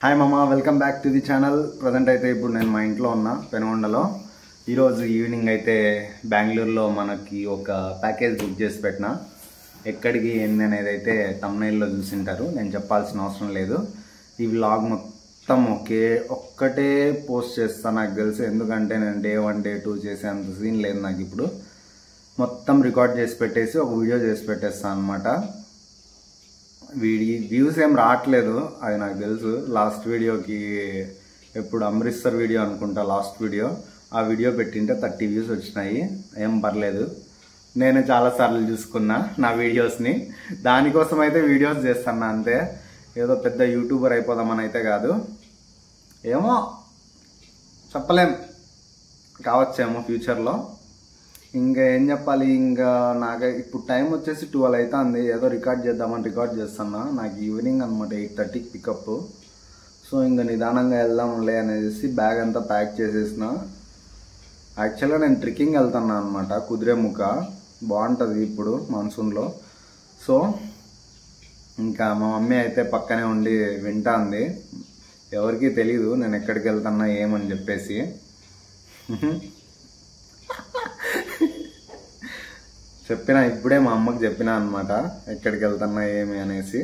Hi మామా, welcome back to the channel. Present అయితే ఇప్పుడు నేను మా ఇంట్లో ఉన్నా, పెనుగొండలో. ఈరోజు ఈవినింగ్ అయితే బెంగళూరులో మనకి ఒక ప్యాకేజ్ బుక్ చేసి పెట్టిన. ఎక్కడికి ఏంది అనేది అయితే తమ్నైల్లో చూసింటారు, నేను చెప్పాల్సిన అవసరం లేదు. ఈ వ్లాగ్ మొత్తం ఒక్కటే పోస్ట్ చేస్తాను నాకు తెలుసు, ఎందుకంటే నేను డే 1 డే 2 చేసేంత సీన్ లేదు నాకు. ఇప్పుడు మొత్తం రికార్డ్ చేసి పెట్టేసి ఒక వీడియో చేసి పెట్టేస్తాను అనమాట. వ్యూస్ ఏం రావట్లేదు, అది నాకు తెలుసు. లాస్ట్ వీడియోకి ఎప్పుడు అమృత్సర్ వీడియో అనుకుంటా, లాస్ట్ వీడియో, ఆ వీడియో పెట్టింటే 30 వ్యూస్ వచ్చినాయి. ఏం పర్లేదు, నేను చాలాసార్లు చూసుకున్నా నా వీడియోస్ని. దానికోసం అయితే వీడియోస్ చేస్తున్నా అంతే. ఏదో పెద్ద యూట్యూబర్ అయిపోదామని అయితే కాదు. ఏమో చెప్పలేం, కావచ్చేమో ఫ్యూచర్లో. ఇంకా ఏం చెప్పాలి, ఇంకా నాకు ఇప్పుడు టైం వచ్చేసి 12 అవుతుంది. ఏదో రికార్డ్ చేద్దామని రికార్డ్ చేస్తున్నా. నాకు ఈవినింగ్ అనమాట 8:30కి పికప్. సో ఇంకా నిదానంగా వెళ్దాంలే అనేసి బ్యాగ్ అంతా ప్యాక్ చేసేసిన. యాక్చువల్గా నేను ట్రెక్కింగ్ వెళ్తున్నా అనమాట, కుదిరేముఖ. బాగుంటుంది ఇప్పుడు మాన్సూన్లో. సో ఇంకా మా మమ్మీ అయితే పక్కనే ఉండి వింటాంది. ఎవరికీ తెలీదు నేను ఎక్కడికి వెళ్తున్నా ఏమని చెప్పేసి. చెప్పిన ఇప్పుడే మా అమ్మకి చెప్పినా అనమాట, ఎక్కడికి వెళ్తున్నా ఏమి అనేసి.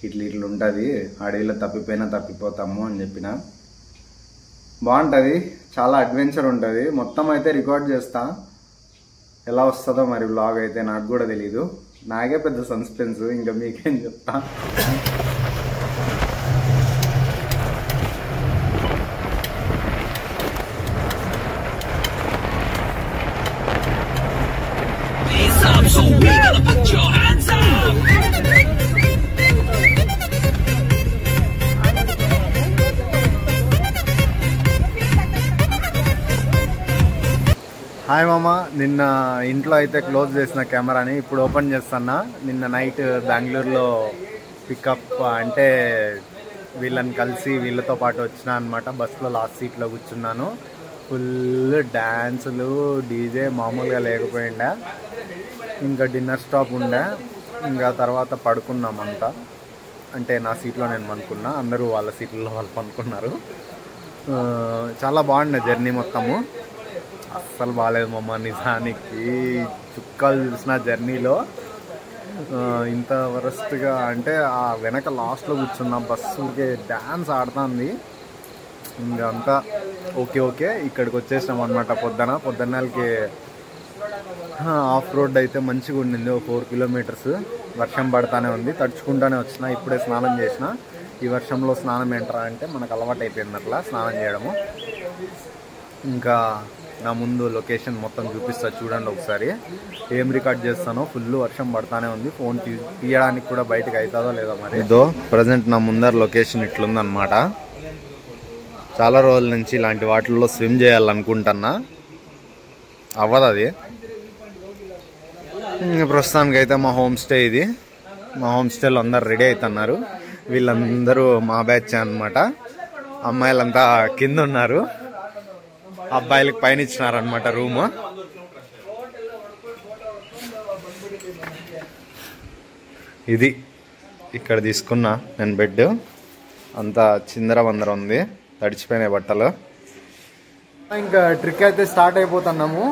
ఇట్లుంటుంది, అడవిలో తప్పిపోయినా తప్పిపోతాము అని చెప్పిన. బాగుంటుంది, చాలా అడ్వెంచర్ ఉంటుంది. మొత్తం అయితే రికార్డ్ చేస్తా, ఎలా వస్తుందో మరి వ్లాగ్ అయితే నాకు కూడా తెలీదు. నాకే పెద్ద సస్పెన్స్, ఇంకా మీకేం చెప్తా. So we gotta put your hands up. Hi మామ, నిన్న ఇంట్లో అయితే క్లోజ్ చేసిన కెమెరాని ఇప్పుడు ఓపెన్ చేస్తున్నా. నిన్న నైట్ బెంగళూరులో పికప్ అంటే వీళ్ళని కలిసి వీళ్ళతో పాటు వచ్చినా అనమాట. బస్సులో లాస్ట్ సీట్లో కూర్చున్నాను. ఫుల్ డ్యాన్సులు, డీజే మామూలుగా లేకపోయిండా. ఇంకా డిన్నర్ స్టాప్ ఉండే. ఇంకా తర్వాత పడుకున్నామంతా, అంటే నా సీట్లో నేను పనుకున్నా, అందరూ వాళ్ళ సీట్లలో వాళ్ళు పనుకున్నారు. చాలా బాగుండే జర్నీ మొత్తము. అస్సలు బాగాలేదు మమ్మ, నిజానికి చుక్కలు చూసిన జర్నీలో. ఇంత వరస్ట్గా అంటే ఆ వెనక లాస్ట్లో కూర్చున్న బస్సుకి డ్యాన్స్ ఆడుతుంది. ఇంకా అంతా ఓకే ఇక్కడికి వచ్చేసినాం అనమాట. పొద్దున్నకి ఆఫ్ రోడ్ అయితే మంచిగా ఉండింది. 4 కిలోమీటర్స్. వర్షం పడతానే ఉంది, తడుచుకుంటానే వచ్చిన. ఇప్పుడే స్నానం చేసిన. ఈ వర్షంలో స్నానం ఏంట్రా అంటే మనకు అలవాటు అయిపోయింది అట్లా స్నానం చేయడము. ఇంకా నా ముందు లొకేషన్ మొత్తం చూపిస్తా చూడండి ఒకసారి. ఏం రికార్డ్ చేస్తానో. ఫుల్ వర్షం పడతానే ఉంది. ఫోన్ తీయడానికి కూడా బయటకు అవుతుందో లేదో మరి. ఇదో ప్రజెంట్ నా ముందర లొకేషన్ ఇట్లుందనమాట. చాలా రోజుల నుంచి ఇలాంటి వాటిల్లో స్విమ్ చేయాలనుకుంటున్నా, అవ్వదు అది. ప్రస్తుతానికి అయితే మా హోమ్ స్టే ఇది. మా హోమ్ స్టేలో అందరు రెడీ అవుతున్నారు. వీళ్ళందరూ మా బ్యాచ్ అనమాట. అమ్మాయిలంతా కింద ఉన్నారు, అబ్బాయిలకు పైన ఇచ్చినారనమాట రూమ్. ఇది ఇక్కడ తీసుకున్నా నేను బెడ్. అంతా చిందరవందర ఉంది, తడిచిపోయినాయి బట్టలు. ఇంకా ట్రిక్ అయితే స్టార్ట్ అయిపోతున్నాము.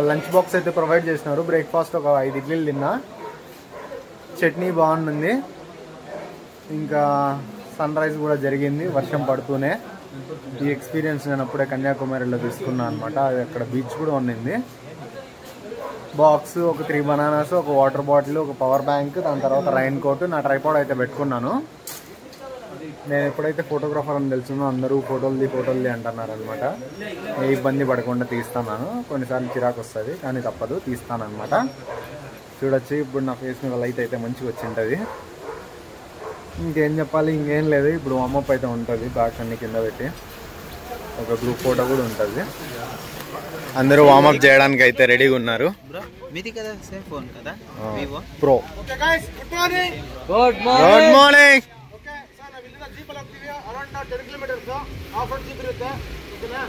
లంచ్ బాక్స్ అయితే ప్రొవైడ్ చేసినారు. బ్రేక్ఫాస్ట్ ఒక 5 ఇడ్లీలు తిన్నా, చట్నీ బాగుంటుంది. ఇంకా సన్ రైజ్ కూడా జరిగింది వర్షం పడుతూనే. ఈ ఎక్స్పీరియన్స్ నేను అప్పుడే కన్యాకుమారిలో తీసుకున్నాను అనమాట. అక్కడ బీచ్ కూడా ఉండింది. బాక్స్, ఒక 3 బనానాస్, ఒక వాటర్ బాటిల్, ఒక పవర్ బ్యాంక్, దాని తర్వాత రైన్ కోట్, నా ట్రైపాడ్ అయితే పెట్టుకున్నాను. నేను ఎప్పుడైతే ఫోటోగ్రాఫర్ అని తెలుసునో అందరూ ఫోటోలు అంటున్నారు అనమాట. ఏ ఇబ్బంది పడకుండా తీస్తాను. కొన్నిసార్లు చిరాకు వస్తుంది, కానీ తప్పదు, తీస్తాను అనమాట. చూడొచ్చు ఇప్పుడు నా ఫేస్ మీద లైట్ అయితే మంచిగా వచ్చింటుంది. ఇంకేం చెప్పాలి, ఇంకేం లేదు. ఇప్పుడు వామప్ అయితే ఉంటుంది. బ్యాగ్స్ అన్ని కింద పెట్టి ఒక గ్రూప్ ఫోటో కూడా ఉంటుంది. అందరూ వామప్ చేయడానికి అయితే రెడీగా ఉన్నారు. ప్రో good morning. Around 10 kilometers off road jeep ಇರುತ್ತೆ. ಓಕೆನಾ?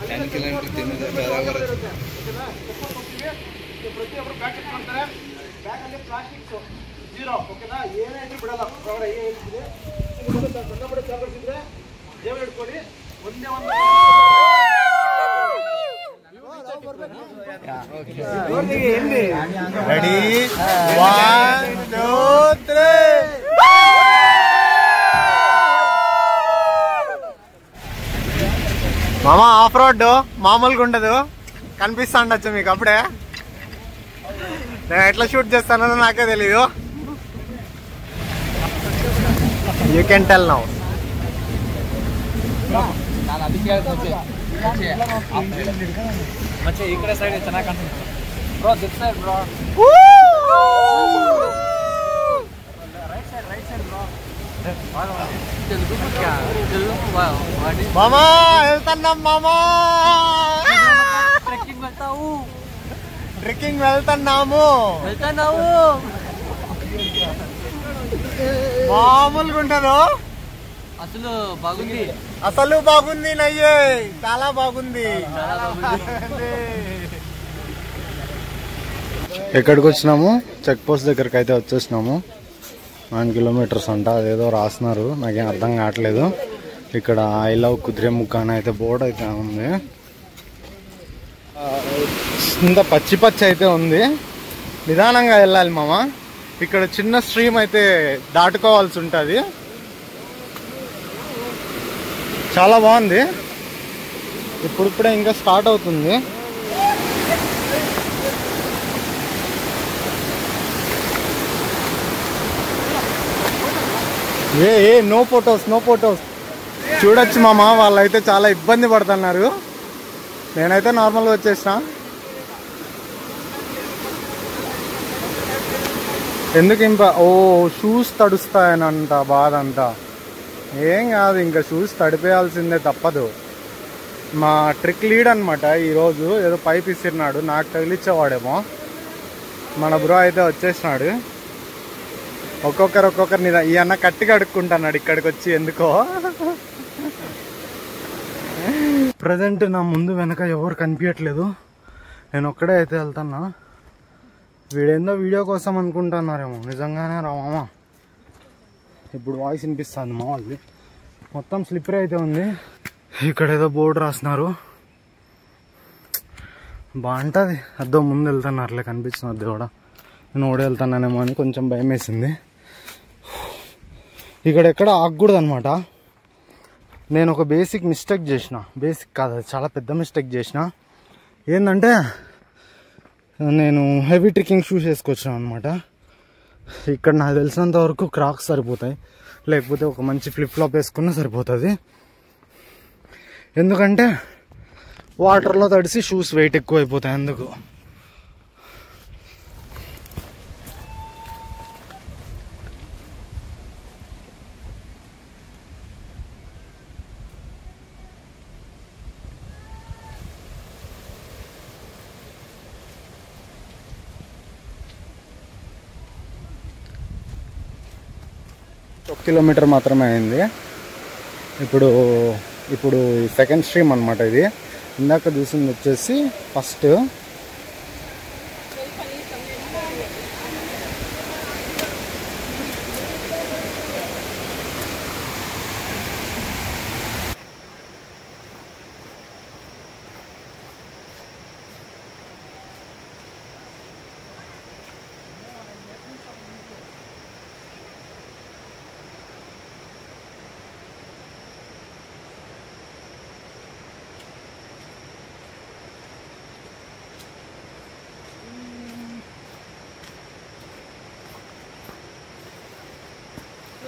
10 ಕಿಲೋಮೀಟರ್ ತಿನ್ನೋದು ಬರಾಬರ್ ಇರುತ್ತೆ. ಓಕೆನಾ? ಪ್ರತಿಯೊಬ್ಬರು ಬ್ಯಾಗ್ ಚೆಕ್ ಮಾಡ್ತಾರೆ. ಬ್ಯಾಗ್ ಅಲ್ಲಿ ಪ್ಲಾಸ್ಟಿಕ್ಸ್ 0. ಓಕೆನಾ? ಏನೇ ಇದ್ರೂ ಬಿಡಲ್ಲ. ಹೊರಗಡೆ ಏನಿದೆ చిన్నప్పుడే చేపట్టిందే జేబులు పెట్టుకొని వందే రెడీ 1 2 3 మామ ఆఫ్ రోడ్ మామూలుగా ఉండదు కనిపిస్తా ఉండొచ్చు మీకు అప్పుడే నేను ఎట్లా షూట్ చేస్తానో నాకే తెలీదు యూ కెన్ టెల్ నౌ ఇక్కడ సైడ్ ಚೆನ್ನಾಗಿ ಕಾಣ್ತದೆ ಬ್ರೋ ದಿಸ್ ಸೈಡ್ ಬ್ರೋ మామా వెళ్తున్నాం మామా ట్రెక్కింగ్ వెళ్తున్నాము మామూలుగా ఉంటదు అసలు బాగుంది నయ్యే చాలా బాగుంది ఎక్కడికి వచ్చినాము చెక్ పోస్ట్ దగ్గరికి అయితే వచ్చేసినాము 9 కిలోమీటర్స్ అంట అదేదో రాస్తున్నారు నాకేం అర్థం కావట్లేదు ఇక్కడ ఐ లవ్ కుద్రేముఖ అని అయితే బోర్డు అయితే ఉంది ఇంత పచ్చి పచ్చి అయితే ఉంది నిదానంగా వెళ్ళాలి మామ ఇక్కడ చిన్న స్ట్రీమ్ అయితే దాటుకోవాల్సి ఉంటుంది చాలా బాగుంది ఇప్పుడిప్పుడే ఇంకా స్టార్ట్ అవుతుంది ఏ నో ఫొటోస్ చూడొచ్చు మామ వాళ్ళైతే చాలా ఇబ్బంది పడుతున్నారు నేనైతే నార్మల్గా వచ్చేసిన ఎందుకు ఇంకా షూస్ తడుస్తాయనంట బాధ అంతా ఏం కాదు ఇంకా షూస్ తడిపేయాల్సిందే తప్పదు మా ట్రిక్ లీడ్ అనమాట ఈరోజు ఏదో పైప్ ఇస్తున్నాడు నాకు తగిలిచ్చేవాడేమో మన బ్రో అయితే వచ్చేసినాడు ఒక్కొక్కరిని ఈ అన్న కట్టిగా అడుక్కుంటున్నాడు ఇక్కడికి వచ్చి ఎందుకో ప్రజెంట్ నా ముందు వెనక ఎవరు కనిపించట్లేదు నేను ఒక్కడే అయితే వెళ్తున్నా వీడేందో వీడియో కోసం అనుకుంటున్నారేమో నిజంగానే రామా ఇప్పుడు వాయిస్ వినిపిస్తుంది మా వాళ్ళు మొత్తం స్లిప్పరీ అయితే ఉంది ఇక్కడ ఏదో బోర్డు రాస్తున్నారు బాగుంటుంది అద్దో ముందు వెళ్తున్నారులే కనిపిస్తుంది అది కూడా నేను ఓడి వెళ్తున్నానేమో అని కొంచెం భయం వేసింది ఇక్కడ ఎక్కడ ఆగకూడదు అనమాట నేను ఒక బేసిక్ మిస్టేక్ చేసిన బేసిక్ కాదు అది చాలా పెద్ద మిస్టేక్ చేసిన ఏంటంటే నేను హెవీ ట్రెక్కింగ్ షూస్ వేసుకొచ్చాను అనమాట ఇక్కడ నాకు తెలిసినంత వరకు క్రాక్స్ సరిపోతాయి లేకపోతే ఒక మంచి ఫ్లిప్ ఫ్లాప్ వేసుకున్నా సరిపోతుంది ఎందుకంటే వాటర్లో తడిసి షూస్ వెయిట్ ఎక్కువ అయిపోతాయి అందుకు ఒక కిలోమీటర్ మాత్రమే అయింది ఇప్పుడు సెకండ్ స్ట్రీమ్ అనమాట ఇది ఇందాక చూసింది వచ్చేసి first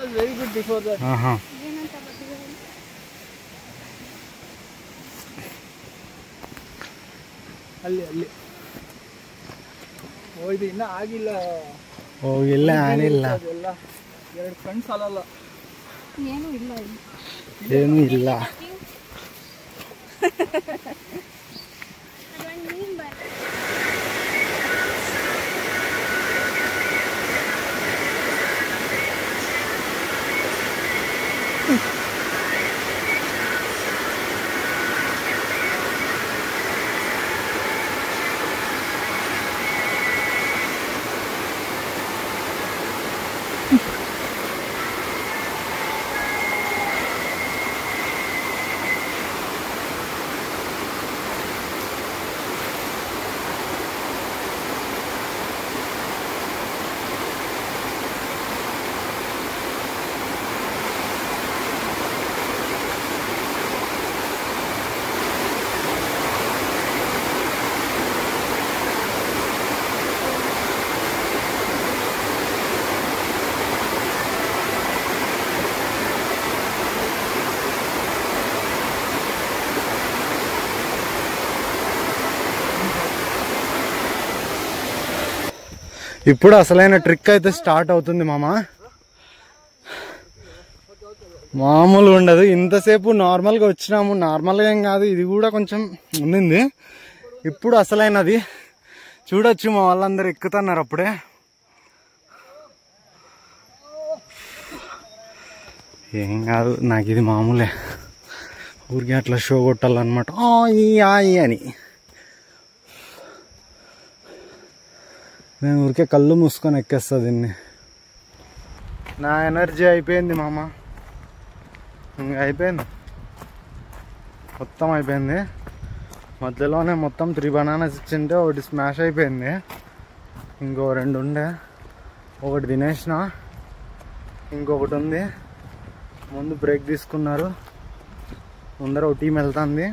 very good before that. ಅಲ್ಲಿ ಇದು ಇನ್ನ ಆಗಿಲ್ಲ ಹೋಗಿಲ್ಲ ಆನಿಲ್ಲ ಎರಡು ಕಣ್ಣು ಸಾಲಲ್ಲ ಏನೂ ಇಲ್ಲ ఇప్పుడు అసలైన ట్రిక్ అయితే స్టార్ట్ అవుతుంది మామ. మామూలుగా ఉండదు. ఇంతసేపు నార్మల్గా వచ్చినాము, నార్మల్గా ఏం కాదు, ఇది కూడా కొంచెం ఉండింది. ఇప్పుడు అసలైనది చూడొచ్చు, మా వాళ్ళందరూ ఎక్కుతున్నారు అప్పుడే. ఏం కాదు, నాకు ఇది మామూలే. ఊరికి అట్లా షో కొట్టాలన్నమాట అని. నేను ఊరికే కళ్ళు మూసుకొని ఎక్కేస్తా దీన్ని. నా ఎనర్జీ అయిపోయింది మామ, ఇంకా అయిపోయింది, మొత్తం అయిపోయింది. మధ్యలోనే మొత్తం 3 బనానాస్ ఇచ్చింటే ఒకటి స్మాష్ అయిపోయింది, ఇంకో 2 ఉండే, ఒకటి తినేసిన, ఇంకొకటి ఉంది. ముందు బ్రేక్ తీసుకున్నారు, ముందర ఒక టీం వెళ్తుంది,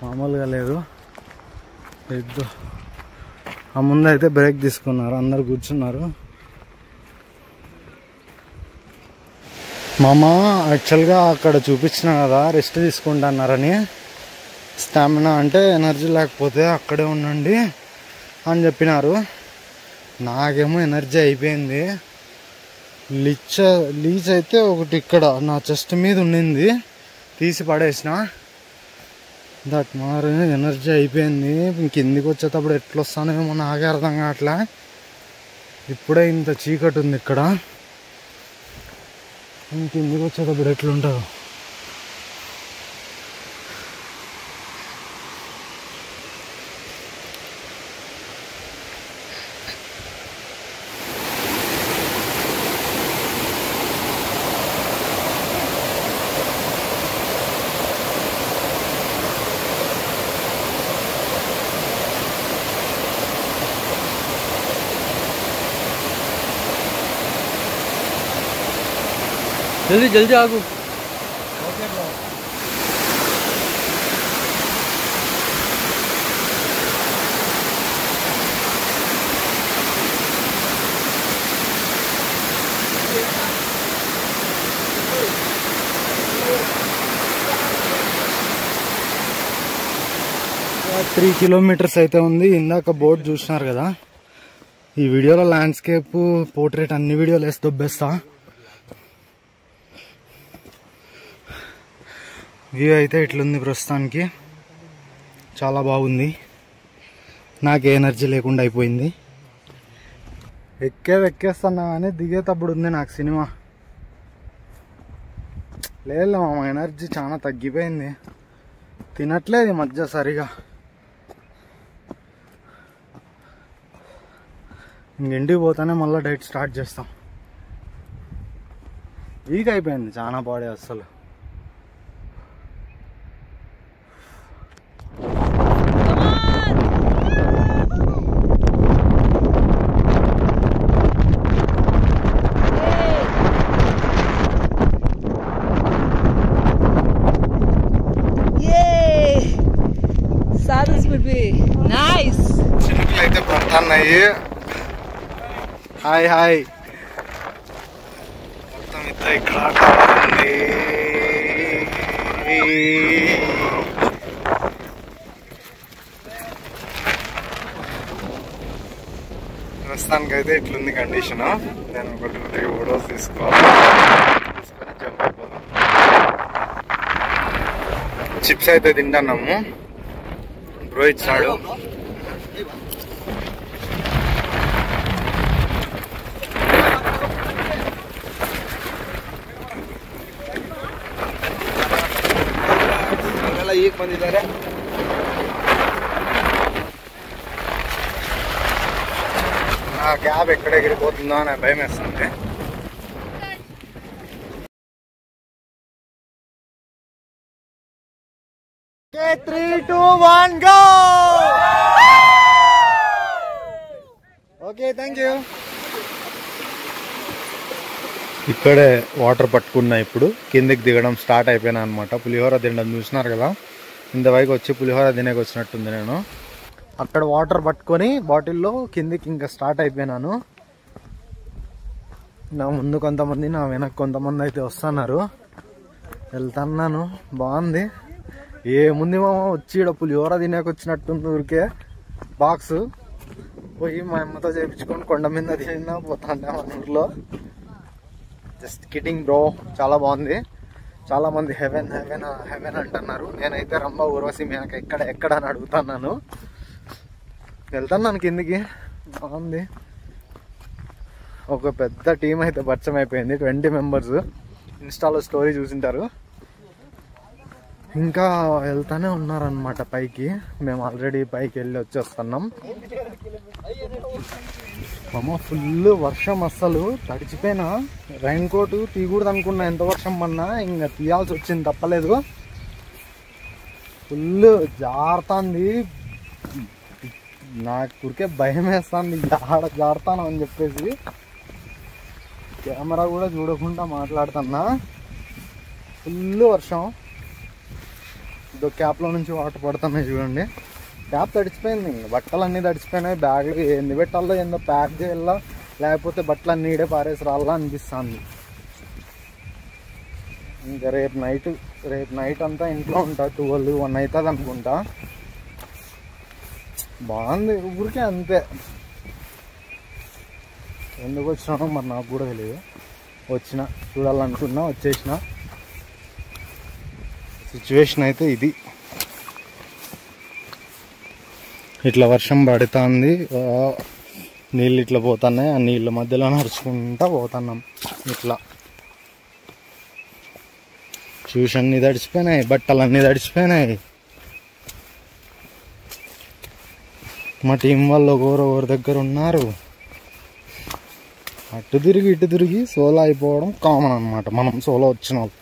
మామూలుగా లేదు. ఆ ముందు అయితే బ్రేక్ తీసుకున్నారు, అందరు కూర్చున్నారు. మామ యాక్చువల్గా అక్కడ చూపించిన కదా రెస్ట్ తీసుకుంటున్నారని, స్టామినా అంటే ఎనర్జీ లేకపోతే అక్కడే ఉండండి అని చెప్పినారు. నాకేమో ఎనర్జీ అయిపోయింది. లీచ్ అయితే ఒకటి ఇక్కడ నా చెస్ట్ మీద ఉండింది, తీసి పడేసిన. దట్ మారు ఎనర్జీ అయిపోయింది. కిందికి వచ్చేటప్పుడు ఎట్లా వస్తానేమో నాకే అర్థం కావట్లే. ఇప్పుడే ఇంత చీకటి ఉంది ఇక్కడ, కిందికి వచ్చేటప్పుడు ఎట్లుంటుందో. जल्दी जल्दी आगो. త్రీ కిలోమీటర్స్ అయితే ఉంది. ఇందాక బోర్డు చూసినారు కదా, ఈ వీడియోలో ల్యాండ్స్కేప్, పోర్ట్రేట్ అన్ని వీడియోలు వేసి దొబ్బేస్తా. వ్యూ అయితే ఇట్లుంది ప్రస్తుతానికి, చాలా బాగుంది. నాకు ఎనర్జీ లేకుండా అయిపోయింది. ఎక్కేస్తున్నా కానీ దిగేటప్పుడు ఉంది నాకు సినిమా. లేదు మామ, ఎనర్జీ చాలా తగ్గిపోయింది. తినట్లేదు ఈ మధ్య సరిగా. ఇంటికి పోతానే మళ్ళీ డైట్ స్టార్ట్ చేస్తాం. వీక్ అయిపోయింది చాలా బాడీ అస్సలు. చినుకులు అయితే పడుతున్నాయి. Hi hi. మొత్తం ఇద్దరు ఇక్కడ ఉంది. ప్రస్తుతానికైతే ఇట్లుంది కండిషన్. నేను ఒక 2-3 ఫోటోస్ తీసుకొని జంప్ అయిపోతాం. చిప్స్ అయితే తింటున్నాము, బ్రో ఇచ్చాడు. ಈಗ ಬಂದಿದ್ದಾರೆ. ఆ క్యాబ్ ఎక్కడ ఎగిరిపోతుందో అని భయం వేస్తుంది. Okay, 3, 2, 1, go! Okay, thank you. ఇక్కడే వాటర్ పట్టుకున్నా. ఇప్పుడు కిందికి దిగడం స్టార్ట్ అయిపోయినా అనమాట. పులిహోర తినడం చూసినారు కదా, ఇంతవరకు వచ్చి పులిహోర తినేకి వచ్చినట్టుంది. నేను అక్కడ వాటర్ పట్టుకొని బాటిల్లో కిందికి ఇంకా స్టార్ట్ అయిపోయినాను. నా ముందు కొంతమంది, నా వెనక్కి కొంతమంది అయితే వస్తున్నారు. వెళ్తున్నాను, బాగుంది. ఏముంది మామ, వచ్చి ఇక్కడ పులిహోర తినేకి వచ్చినట్టుంది ఊరికే. బాక్స్ పోయి మా అమ్మతో చేయించుకొని కొండ మీద తిన్నా పోతాండే మన ఊర్లో. జస్ట్ కిడ్డింగ్ బ్రో, చాలా బాగుంది. చాలా మంది హెవెన్ హెవెన్ హెవెన్ అంటున్నారు. నేనైతే రంభ ఊర్వశి మేనక ఎక్కడ అని అడుగుతున్నాను. వెళ్తాను కిందికి. బాగుంది. ఒక పెద్ద టీం అయితే పరిచయం అయిపోయింది, 20 మెంబర్స్. ఇన్స్టాలో స్టోరీ చూసింటారు. ఇంకా వెళ్తానే ఉన్నారనమాట పైకి. మేము ఆల్రెడీ పైకి వెళ్ళి వచ్చేస్తున్నాం. అమ్మ ఫుల్ వర్షం, అస్సలు తడిచిపోయినా. రైన్ కోట్ తీయకూడదు అనుకున్నా, ఎంత వర్షం పడినా ఇంకా తీయాల్సి వచ్చింది, తప్పలేదు. ఫుల్ జారుతుంది. నాకు ఊరికే భయం వేస్తుంది, జారుతాను అని చెప్పేసి కెమెరా కూడా చూడకుండా మాట్లాడుతున్నా. ఫుల్ వర్షం. ఇదో క్యాప్లో నుంచి వాటర్ పడుతున్నాయి చూడండి. క్యాప్ తడిచిపోయింది, బట్టలన్నీ తడిచిపోయినాయి. బ్యాగ్లు ఏంది పెట్టాలో ఏందో ప్యాక్ చేయాలా, లేకపోతే బట్టలు అన్నీ ఈడే పారేసి రాలా అనిపిస్తుంది. ఇంకా రేపు నైట్ అంతా ఇంట్లో ఉంటా. 12-1 అవుతుంది అనుకుంటా. బాగుంది, ఊరికే అంతే. ఎందుకు వచ్చినానో మరి నాకు కూడా తెలియదు. వచ్చిన చూడాలనుకున్నా, వచ్చేసిన. సిచ్యువేషన్ అయితే ఇది. ఇట్లా వర్షం పడుతుంది, నీళ్ళు ఇట్లా పోతున్నాయి. ఆ నీళ్ళ మధ్యలో నడుచుకుంటా పోతున్నాం. ఇట్లా షూస్ అన్నీ తడిచిపోయినాయి, బట్టలు అన్నీ తడిచిపోయినాయి. మా టీం వాళ్ళు ఒకరి దగ్గర ఉన్నారు. అటు తిరిగి ఇటు తిరిగి సోలో అయిపోవడం కామన్ అనమాట. మనం సోలో వచ్చిన వాళ్ళు.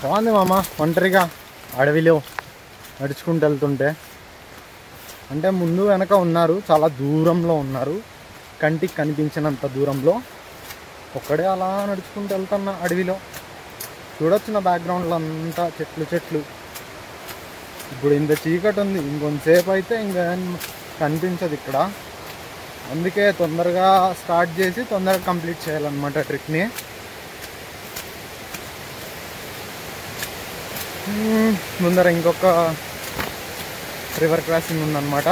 బాగుంది మామ ఒంటరిగా అడవిలో నడుచుకుంటూ వెళ్తుంటే. అంటే ముందు వెనక ఉన్నారు, చాలా దూరంలో ఉన్నారు, కంటికి కనిపించినంత దూరంలో. ఒక్కడే అలా నడుచుకుంటూ వెళ్తున్నా అడవిలో. చూడొచ్చు నా బ్యాక్గ్రౌండ్లో అంతా చెట్లు. ఇప్పుడు ఇంత చీకటి ఉంది, ఇంకొంతసేపు అయితే ఇంకా కనిపించదు ఇక్కడ. అందుకే తొందరగా స్టార్ట్ చేసి తొందరగా కంప్లీట్ చేయాలన్నమాట ట్రిప్ని. ముందర ఇంకొక రివర్ క్రాసింగ్ ఉందన్నమాట,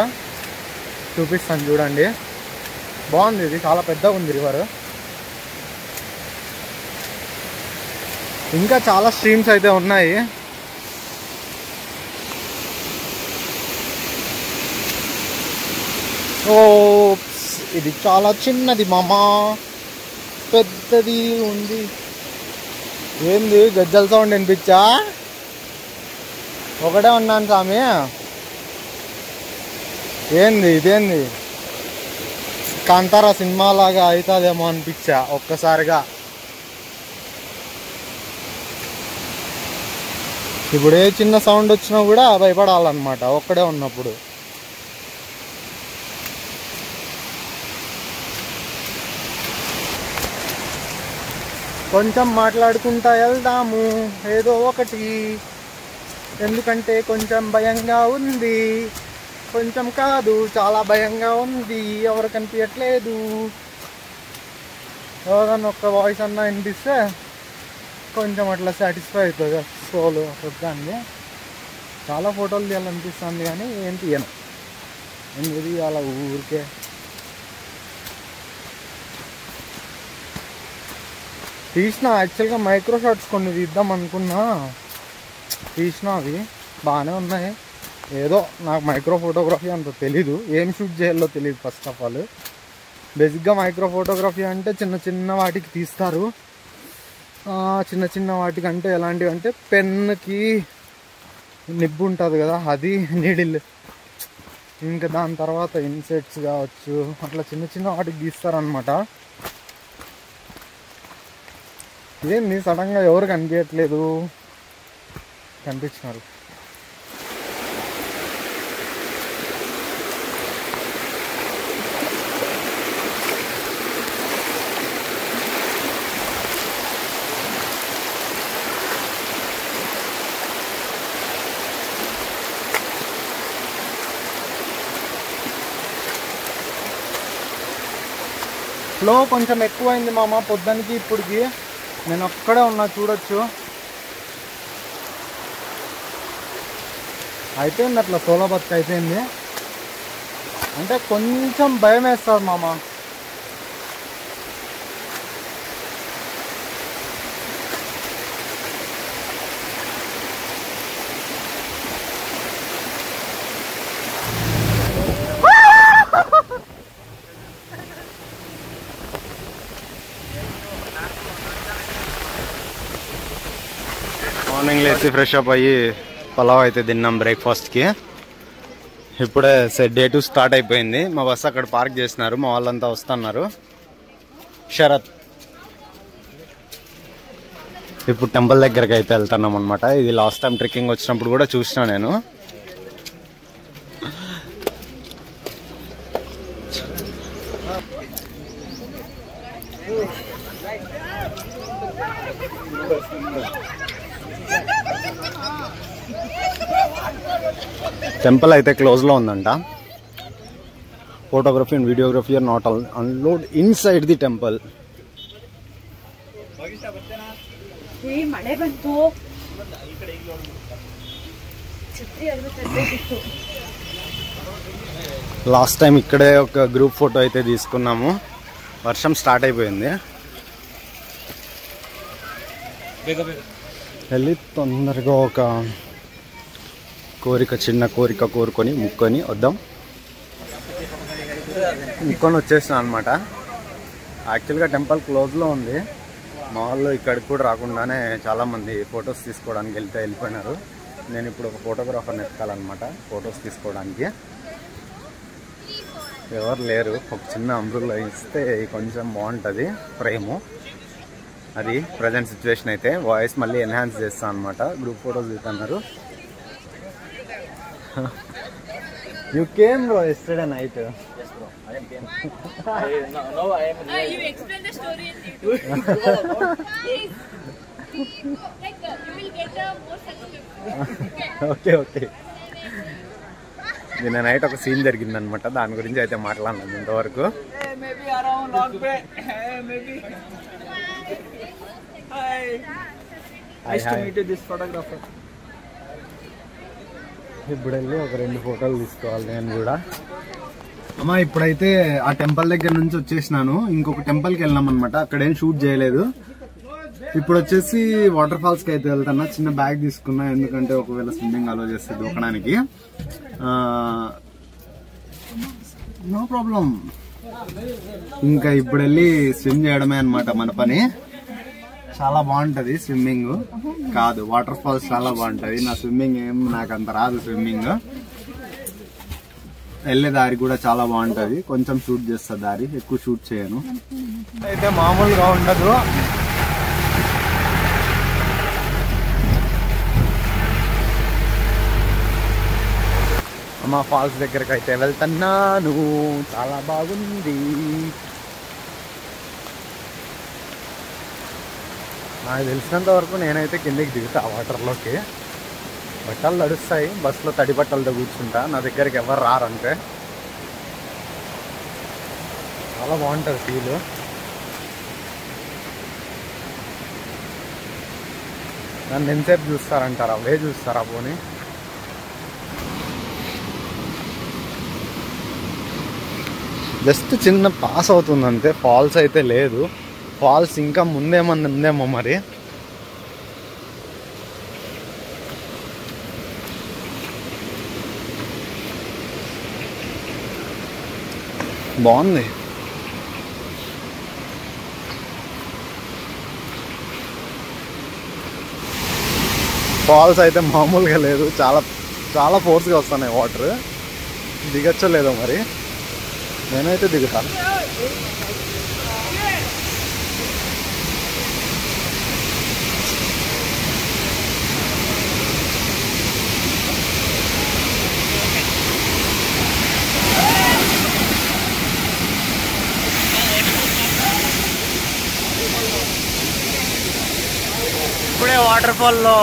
చూపిస్తాను చూడండి. బాగుంది, ఇది చాలా పెద్దగా ఉంది రివర్. ఇంకా చాలా స్ట్రీమ్స్ అయితే ఉన్నాయి. ఓ ఇది చాలా చిన్నది మామా, పెద్దది ఉంది. ఏంది గజ్జల సౌండ్ వినిపించా? ఒకటే ఉన్నాను స్వామి. ఏంది ఇదేంది? కాంతారా సినిమా లాగా అవుతుందేమో అనిపించా ఒక్కసారిగా. ఇప్పుడు ఏ చిన్న సౌండ్ వచ్చినా కూడా భయపడాలన్నమాట ఒక్కడే ఉన్నప్పుడు. కొంచెం మాట్లాడుకుంటా వెళ్దాము ఏదో ఒకటి, ఎందుకంటే కొంచెం భయంగా ఉంది. కొంచెం కాదు, చాలా భయంగా ఉంది. ఎవరు కనిపించట్లేదు. ఎవరన్నా ఒక్క వాయిస్ అన్నా వినిపిస్తే కొంచెం అట్లా సాటిస్ఫై అవుతుంది సోలో వద్దాన్ని. చాలా ఫోటోలు తీయాలనిపిస్తుంది కానీ ఏం తీయను. ఎందుకు అలా ఊరికే. తీసిన యాక్చువల్గా మైక్రో షాట్స్ కొన్ని తీద్దాం అనుకున్నా, తీసిన అవి బాగానే ఉన్నాయి. ఏదో నాకు మైక్రో ఫోటోగ్రఫీ అంత తెలీదు, ఏం షూట్ చేయాలో తెలియదు ఫస్ట్ ఆఫ్ ఆల్. బేసిక్గా మైక్రో ఫోటోగ్రఫీ అంటే చిన్న చిన్న వాటికి తీస్తారు. చిన్న చిన్న వాటికి అంటే ఎలాంటివి అంటే పెన్నుకి నిబ్బు ఉంటుంది కదా, అది నీడిల్, ఇంకా దాని తర్వాత ఇన్సెట్స్ కావచ్చు, అట్లా చిన్న చిన్న వాటికి గీస్తారనమాట. ఇదేంది సడన్గా ఎవరు కనిపించట్లేదు? కనిపించినారు. ఫ్లో కొంచెం ఎక్కువైంది మామ పొద్దునకి ఇప్పటికి. నేను ఒక్కడే ఉన్నా చూడొచ్చు. అయిపోయింది అట్లా సోలో బతుకు అయిపోయింది. అంటే కొంచెం భయం వేస్తుంది మామ. మార్నింగ్ లేచి ఫ్రెష్ అప్ అయ్యి పలావ్ అయితే తిన్నాం బ్రేక్ఫాస్ట్కి. ఇప్పుడే డే 2 స్టార్ట్ అయిపోయింది. మా బస్సు అక్కడ పార్క్ చేసినారు, మా వాళ్ళంతా వస్తున్నారు. శరత్ ఇప్పుడు టెంపుల్ దగ్గరికి అయితే వెళ్తున్నాం అనమాట. ఇది లాస్ట్ టైం ట్రెక్కింగ్ వచ్చినప్పుడు కూడా చూసినా నేను. టెంపుల్ అయితే క్లోజ్లో ఉందంట. Photography and videography are not allowed inside the temple. ಮಳೆ ಬಂತು. లాస్ట్ టైం ఇక్కడే ఒక గ్రూప్ ఫోటో అయితే తీసుకున్నాము. వర్షం స్టార్ట్ అయిపోయింది. వెళ్ళి తొందరగా ఒక చిన్న కోరిక కోరుకొని ముక్కొని వద్దాం. ముక్కొని వచ్చేసాను అనమాట. యాక్చువల్గా టెంపుల్ క్లోజ్లో ఉంది. మా వాళ్ళు ఇక్కడికి కూడా రాకుండానే చాలామంది ఫొటోస్ తీసుకోవడానికి వెళ్ళిపోయినారు. నేను ఇప్పుడు ఒక ఫోటోగ్రాఫర్ని ఎత్తుకాలన్నమాట ఫొటోస్ తీసుకోవడానికి. ఎవరు లేరు. ఒక చిన్న అంబ్రెల్లా ఇస్తే కొంచెం బాగుంటుంది ఫ్రేము. అది ప్రజెంట్ సిచ్యువేషన్ అయితే. వాయిస్ మళ్ళీ ఎన్హాన్స్ చేస్తాను అనమాట. గ్రూప్ ఫొటోస్ తీస్తున్నారు. You came bro yesterday night. Yes bro, I am came. No, I am here. You explain the story in YouTube. Please. Like you will get a more subscribers. Okay. నిన్న night ఒక scene జరిగింది అనమాట. దాని గురించి అయితే మాట్లాడినాం ఇంతవరకు. Maybe around long way. Maybe. Hi. Nice to meet you, this photographer. ఇప్పుడు వెళ్ళి ఒక 2 ఫోటోలు తీసుకోవాలి నేను కూడా. అమ్మా ఇప్పుడైతే ఆ టెంపుల్ దగ్గర నుంచి వచ్చేసినాను. ఇంకొక టెంపుల్కి వెళ్ళాం అనమాట. అక్కడేం షూట్ చేయలేదు. ఇప్పుడు వచ్చేసి వాటర్ ఫాల్స్కి అయితే వెళ్తున్నా. చిన్న బ్యాగ్ తీసుకున్నా, ఎందుకంటే ఒకవేళ స్విమ్మింగ్ అలో చేస్తే దూకడానికి. No problem. ఇంకా ఇప్పుడు వెళ్ళి స్విమ్ చేయడమే అనమాట మన పని. చాలా బాగుంటది స్విమ్మింగ్. కాదు, వాటర్ ఫాల్స్ చాలా బాగుంటది. నా స్విమ్మింగ్ నాకు అంత రాదు. స్విమ్మింగ్ వెళ్ళే దారి కూడా చాలా బాగుంటది. కొంచెం షూట్ చేస్తా దారి, ఎక్కువ షూట్ చేయను. అయితే మామూలుగా ఉండదు. అమ్మ ఫాల్స్ దగ్గరకు అయితే వెళ్తున్నాను. చాలా బాగుంది. నాకు తెలిసినంత వరకు నేనైతే కిందకి దిగుతా వాటర్లోకి. బట్టలు తడుస్తాయి. బస్సులో తడి బట్టలతో కూర్చుంటా. నా దగ్గరికి ఎవరు రారంటే. చాలా బాగుంటుంది ఫీల్. నన్ను ఎంతసేపు చూస్తారంటారా? అవే చూస్తారా పోనీ. జస్ట్ చిన్న పాస్ అవుతుంది అంతే. ఫాల్స్ అయితే లేదు. ఫాల్స్ ఇంకా ముందేమన్నా ఉందేమో మరి. బాగుంది. ఫాల్స్ అయితే మామూలుగా లేదు. చాలా ఫోర్స్గా వస్తున్నాయి వాటర్. దిగచ్చో లేదో మరి. నేనైతే దిగుతాను. ఇప్పుడే వాటర్ ఫాల్లో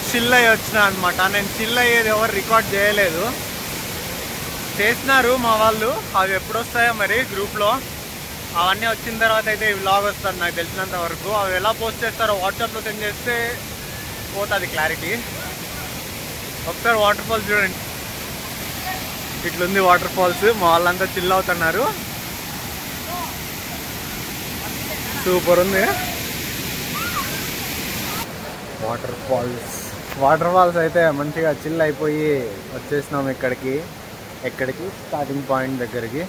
చిల్ అయ్యి వచ్చినా అనమాట. నేను చిల్ అయ్యేది ఎవరు రికార్డ్ చేయలేదు. చేసినారు మా వాళ్ళు. అవి ఎప్పుడు వస్తాయో మరి గ్రూప్లో. అవన్నీ వచ్చిన తర్వాత అయితే ఈ వ్లాగ్ వస్తుంది నాకు తెలిసినంత వరకు. అవి ఎలా పోస్ట్ చేస్తారో వాట్సాప్లో సెండ్ చేస్తే పోతుంది క్లారిటీ. ఒకసారి వాటర్ ఫాల్స్ చూడండి. ఇట్లుంది వాటర్ ఫాల్స్. మా వాళ్ళంతా చిల్ అవుతున్నారు. సూపర్ ఉంది వాటర్ ఫాల్స్ అయితే మంచిగా చిల్ అయిపోయి వచ్చేసినాం ఎక్కడికి స్టార్టింగ్ పాయింట్ దగ్గరికి.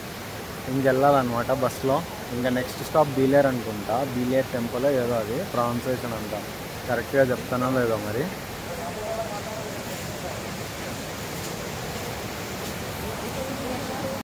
ఇంకెళ్ళాలన్నమాట బస్లో. ఇంకా నెక్స్ట్ స్టాప్ బీలేర్ అనుకుంటా. బీలేర్ టెంపుల్ ఏదో అది ప్రొనౌన్సియేషన్ అంట, కరెక్ట్గా చెప్తానో లేదో మరి.